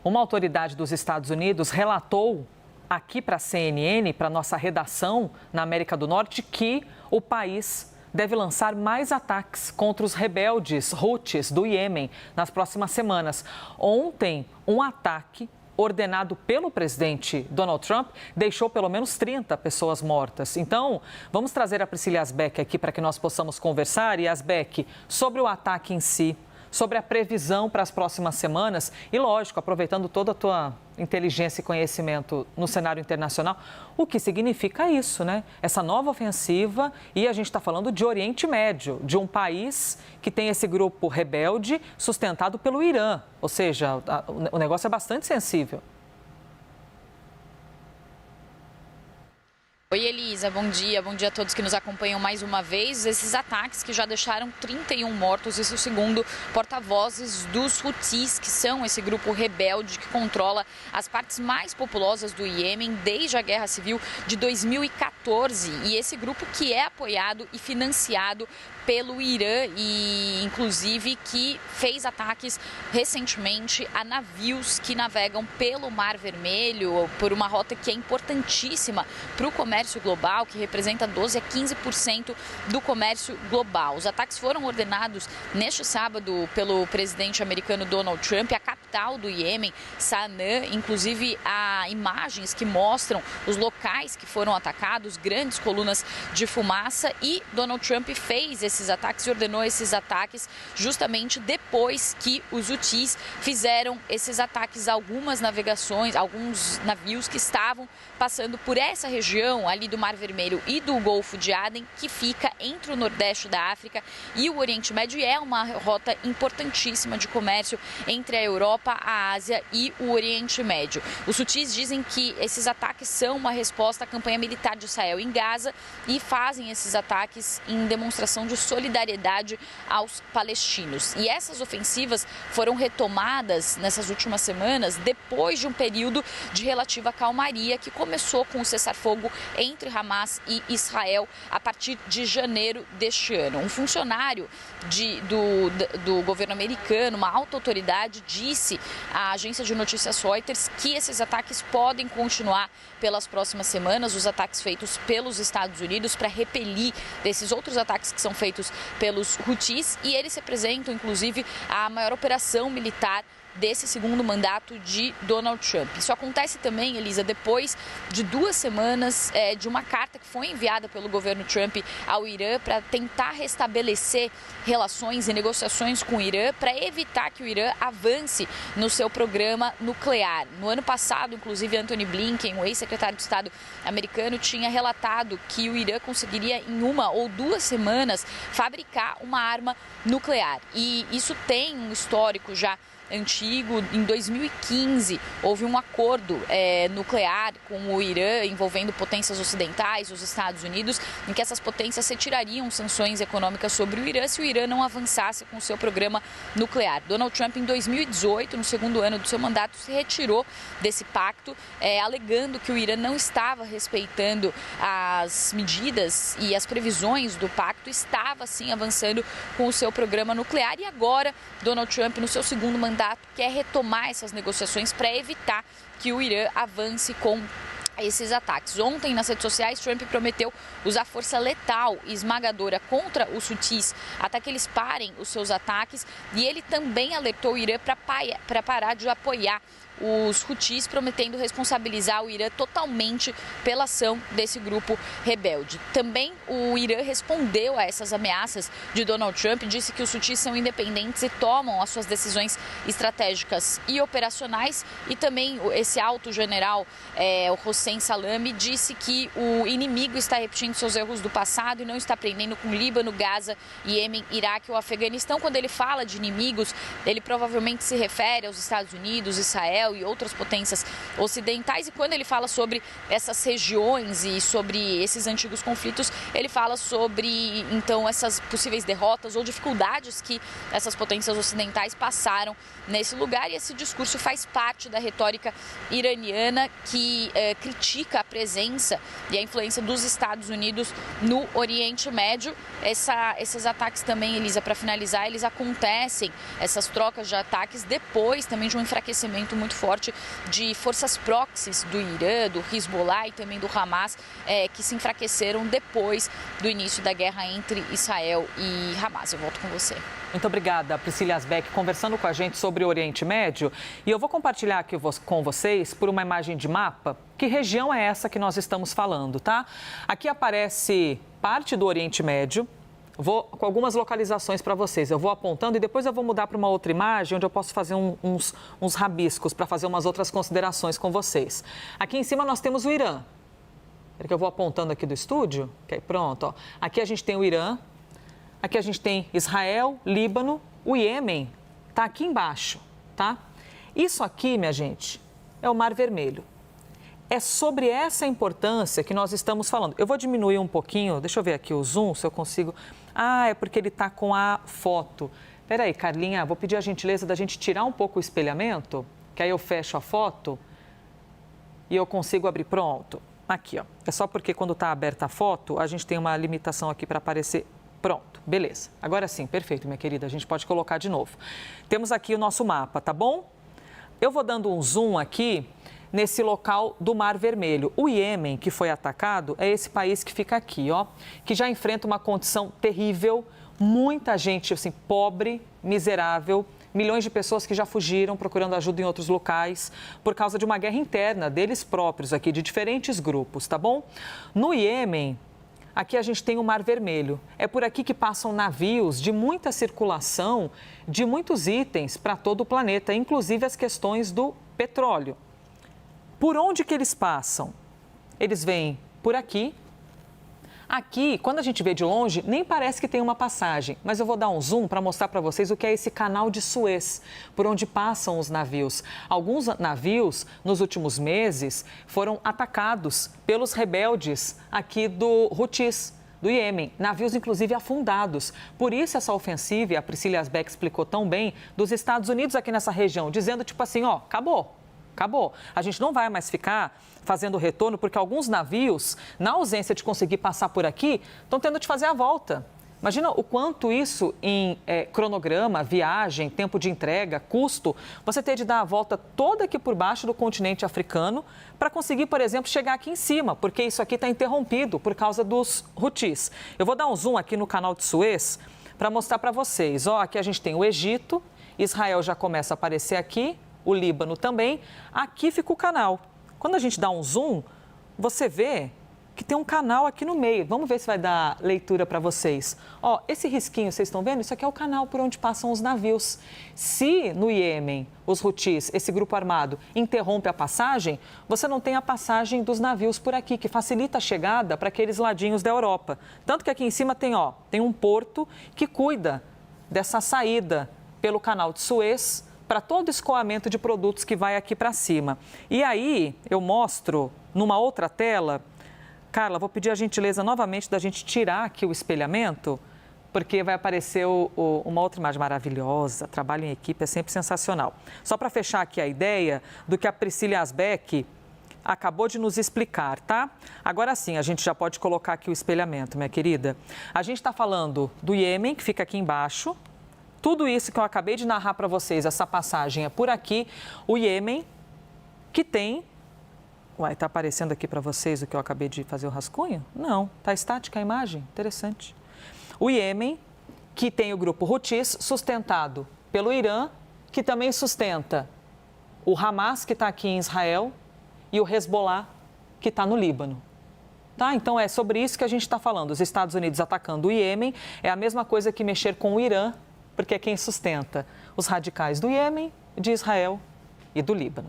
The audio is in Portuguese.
Uma autoridade dos Estados Unidos relatou aqui para a CNN, para nossa redação na América do Norte, que o país deve lançar mais ataques contra os rebeldes Houthis do Iêmen nas próximas semanas. Ontem, um ataque ordenado pelo presidente Donald Trump deixou pelo menos 30 pessoas mortas. Então, vamos trazer a Priscila Yazbek aqui para que nós possamos conversar. E, Yazbek, sobre o ataque em si, sobre a previsão para as próximas semanas e, lógico, aproveitando toda a tua inteligência e conhecimento no cenário internacional, o que significa isso, né? Essa nova ofensiva, e a gente está falando de Oriente Médio, de um país que tem esse grupo rebelde sustentado pelo Irã, ou seja, o negócio é bastante sensível. Oi, Elisa, bom dia a todos que nos acompanham mais uma vez. Esses ataques que já deixaram 31 mortos, isso segundo porta-vozes dos Houthis, que são esse grupo rebelde que controla as partes mais populosas do Iêmen desde a Guerra Civil de 2014. E esse grupo que é apoiado e financiado pelo Irã e, inclusive, que fez ataques recentemente a navios que navegam pelo Mar Vermelho, por uma rota que é importantíssima para o comércio global, que representa 12 a 15% do comércio global. Os ataques foram ordenados neste sábado pelo presidente americano Donald Trump. A capital do Iêmen, Sanaa, inclusive há imagens que mostram os locais que foram atacados, grandes colunas de fumaça, e Donald Trump fez esses ataques e ordenou esses ataques justamente depois que os Houthis fizeram esses ataques a algumas navegações, alguns navios que estavam passando por essa região ali do Mar Vermelho e do Golfo de Aden, que fica entre o Nordeste da África e o Oriente Médio, e é uma rota importantíssima de comércio entre a Europa, a Ásia e o Oriente Médio. Os Houthis dizem que esses ataques são uma resposta à campanha militar de Israel em Gaza e fazem esses ataques em demonstração de solidariedade aos palestinos. E essas ofensivas foram retomadas nessas últimas semanas depois de um período de relativa calmaria que começou com o cessar-fogo entre Hamas e Israel a partir de janeiro deste ano. Um funcionário do governo americano, uma alta autoridade, disse à agência de notícias Reuters que esses ataques podem continuar pelas próximas semanas, os ataques feitos pelos Estados Unidos para repelir desses outros ataques que são feitos pelos Houthis, e eles representam, inclusive, a maior operação militar desse segundo mandato de Donald Trump. Isso acontece também, Elisa, depois de 2 semanas de uma carta que foi enviada pelo governo Trump ao Irã para tentar restabelecer relações e negociações com o Irã para evitar que o Irã avance no seu programa nuclear. No ano passado, inclusive, Antony Blinken, o ex-secretário de Estado americano, tinha relatado que o Irã conseguiria em 1 ou 2 semanas fabricar uma arma nuclear. E isso tem um histórico já antigo. Em 2015, houve um acordo nuclear com o Irã envolvendo potências ocidentais, os Estados Unidos, em que essas potências retirariam sanções econômicas sobre o Irã se o Irã não avançasse com o seu programa nuclear. Donald Trump, em 2018, no segundo ano do seu mandato, se retirou desse pacto, alegando que o Irã não estava respeitando as medidas e as previsões do pacto, estava, sim, avançando com o seu programa nuclear. E agora, Donald Trump, no seu segundo mandato, quer retomar essas negociações para evitar que o Irã avance com esses ataques. Ontem, nas redes sociais, Trump prometeu usar força letal e esmagadora contra os Houthis até que eles parem os seus ataques, e ele também alertou o Irã para parar de apoiar os Houthis, prometendo responsabilizar o Irã totalmente pela ação desse grupo rebelde. Também o Irã respondeu a essas ameaças de Donald Trump, disse que os Houthis são independentes e tomam as suas decisões estratégicas e operacionais, e também esse alto general, o Hossein Salami, disse que o inimigo está repetindo seus erros do passado e não está aprendendo com Líbano, Gaza, Iêmen, Iraque ou Afeganistão. Quando ele fala de inimigos, ele provavelmente se refere aos Estados Unidos, Israel e outras potências ocidentais, e quando ele fala sobre essas regiões e sobre esses antigos conflitos, ele fala sobre, então, essas possíveis derrotas ou dificuldades que essas potências ocidentais passaram nesse lugar, e esse discurso faz parte da retórica iraniana que critica a presença e a influência dos Estados Unidos no Oriente Médio. Esses ataques também, Elisa, para finalizar, eles acontecem, essas trocas de ataques, depois também de um enfraquecimento muito forte de forças proxies do Irã, do Hezbollah e também do Hamas, que se enfraqueceram depois do início da guerra entre Israel e Hamas. Eu volto com você. Muito obrigada, Priscila Asbeck, conversando com a gente sobre o Oriente Médio. E eu vou compartilhar aqui com vocês, por uma imagem de mapa, que região é essa que nós estamos falando, tá? Aqui aparece parte do Oriente Médio. Vou com algumas localizações para vocês. Eu vou apontando e depois eu vou mudar para uma outra imagem onde eu posso fazer uns rabiscos para fazer umas outras considerações com vocês. Aqui em cima nós temos o Irã. Espera que eu vou apontando aqui do estúdio. Ok, pronto. Ó. Aqui a gente tem o Irã. Aqui a gente tem Israel, Líbano, o Iêmen está aqui embaixo, tá? Isso aqui, minha gente, é o Mar Vermelho. É sobre essa importância que nós estamos falando. Eu vou diminuir um pouquinho, deixa eu ver aqui o zoom, se eu consigo. Ah, é porque ele está com a foto. Espera aí, Carlinha, vou pedir a gentileza da gente tirar um pouco o espelhamento, que aí eu fecho a foto e eu consigo abrir. Pronto. Aqui, ó. É só porque quando está aberta a foto, a gente tem uma limitação aqui para aparecer. Pronto, beleza. Agora sim, perfeito, minha querida. A gente pode colocar de novo. Temos aqui o nosso mapa, tá bom? Eu vou dando um zoom aqui nesse local do Mar Vermelho. O Iêmen, que foi atacado, é esse país que fica aqui, ó, que já enfrenta uma condição terrível, muita gente, assim, pobre, miserável, milhões de pessoas que já fugiram procurando ajuda em outros locais por causa de uma guerra interna deles próprios aqui, de diferentes grupos, tá bom? No Iêmen, aqui a gente tem o Mar Vermelho. É por aqui que passam navios de muita circulação, de muitos itens para todo o planeta, inclusive as questões do petróleo. Por onde que eles passam? Eles vêm por aqui. Aqui, quando a gente vê de longe, nem parece que tem uma passagem, mas eu vou dar um zoom para mostrar para vocês o que é esse canal de Suez, por onde passam os navios. Alguns navios, nos últimos meses, foram atacados pelos rebeldes aqui do Houthis, do Iêmen, navios inclusive afundados. Por isso essa ofensiva, e a Priscila Asbeck explicou tão bem, dos Estados Unidos aqui nessa região, dizendo tipo assim, ó, acabou. Acabou. A gente não vai mais ficar fazendo retorno, porque alguns navios, na ausência de conseguir passar por aqui, estão tendo de fazer a volta. Imagina o quanto isso em cronograma, viagem, tempo de entrega, custo, você ter de dar a volta toda aqui por baixo do continente africano para conseguir, por exemplo, chegar aqui em cima, porque isso aqui está interrompido por causa dos Houthis. Eu vou dar um zoom aqui no canal de Suez para mostrar para vocês. Ó, aqui a gente tem o Egito, Israel já começa a aparecer aqui, o Líbano também. Aqui fica o canal. Quando a gente dá um zoom, você vê que tem um canal aqui no meio. Vamos ver se vai dar leitura para vocês. Ó, esse risquinho, vocês estão vendo? Isso aqui é o canal por onde passam os navios. Se no Iêmen, os Houthis, esse grupo armado, interrompe a passagem, você não tem a passagem dos navios por aqui, que facilita a chegada para aqueles ladinhos da Europa. Tanto que aqui em cima tem, ó, tem um porto que cuida dessa saída pelo canal de Suez, para todo o escoamento de produtos que vai aqui para cima. E aí, eu mostro numa outra tela. Carla, vou pedir a gentileza novamente da gente tirar aqui o espelhamento, porque vai aparecer uma outra imagem maravilhosa. Trabalho em equipe é sempre sensacional. Só para fechar aqui a ideia do que a Priscila Asbeck acabou de nos explicar, tá? Agora sim, a gente já pode colocar aqui o espelhamento, minha querida. A gente está falando do Iêmen, que fica aqui embaixo. Tudo isso que eu acabei de narrar para vocês, essa passagem é por aqui. O Iêmen, que tem... Uai, está aparecendo aqui para vocês o que eu acabei de fazer o rascunho? Não, está estática a imagem, interessante. O Iêmen, que tem o grupo Houthis, sustentado pelo Irã, que também sustenta o Hamas, que está aqui em Israel, e o Hezbollah, que está no Líbano. Tá? Então, é sobre isso que a gente está falando. Os Estados Unidos atacando o Iêmen é a mesma coisa que mexer com o Irã, porque é quem sustenta os radicais do Iêmen, de Israel e do Líbano.